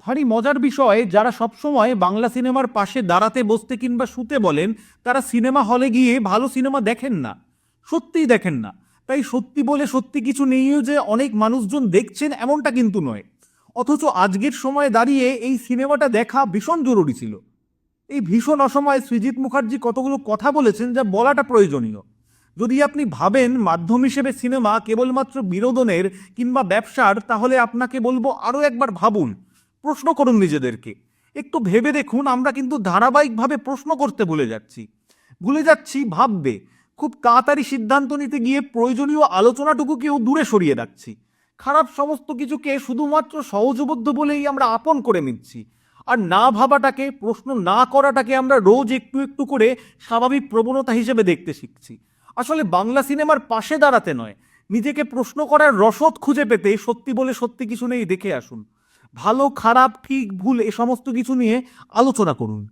ভারী মজার বিষয়, যারা সবসময় বাংলা সিনেমার পাশে দাঁড়াতে বসতে কিংবা শুতে বলেন, তারা সিনেমা হলে গিয়ে ভালো সিনেমা দেখেন না, সত্যিই দেখেন না। তাই সত্যি বলে সত্যি কিছু নেইও যে অনেক মানুষজন দেখছেন এমনটা কিন্তু নয়। অথচ আজকের সময়ে দাঁড়িয়ে এই সিনেমাটা দেখা ভীষণ জরুরি ছিল। এই ভীষণ অসময়ে সৃজিত মুখার্জি কতগুলো কথা বলেছেন যা বলাটা প্রয়োজনীয়। যদি আপনি ভাবেন মাধ্যম হিসেবে সিনেমা কেবলমাত্র বিনোদনের কিংবা ব্যবসার, তাহলে আপনাকে বলবো আরও একবার ভাবুন, প্রশ্ন করুন নিজেদেরকে। একটু ভেবে দেখুন, আমরা কিন্তু ধারাবাহিকভাবে প্রশ্ন করতে ভুলে যাচ্ছি ভাববে। খুব তাড়াতাড়ি সিদ্ধান্ত নিতে গিয়ে প্রয়োজনীয় আলোচনাটুকুকেও দূরে সরিয়ে রাখছি। খারাপ সমস্ত কিছুকে শুধুমাত্র সহজবোধ্য বলেই আমরা আপন করে নিচ্ছি। আর না ভাবাটাকে, প্রশ্ন না করাটাকে আমরা রোজ একটু একটু করে স্বাভাবিক প্রবণতা হিসেবে দেখতে শিখছি। আসলে বাংলা সিনেমার পাশে দাঁড়াতে নয়, নিজেকে প্রশ্ন করার রসদ খুঁজে পেতে সত্যি বলে সত্যি কিছু নেই দেখে আসুন। ভালো খারাপ ঠিক ভুল এ সমস্ত কিছু নিয়ে আলোচনা করুন।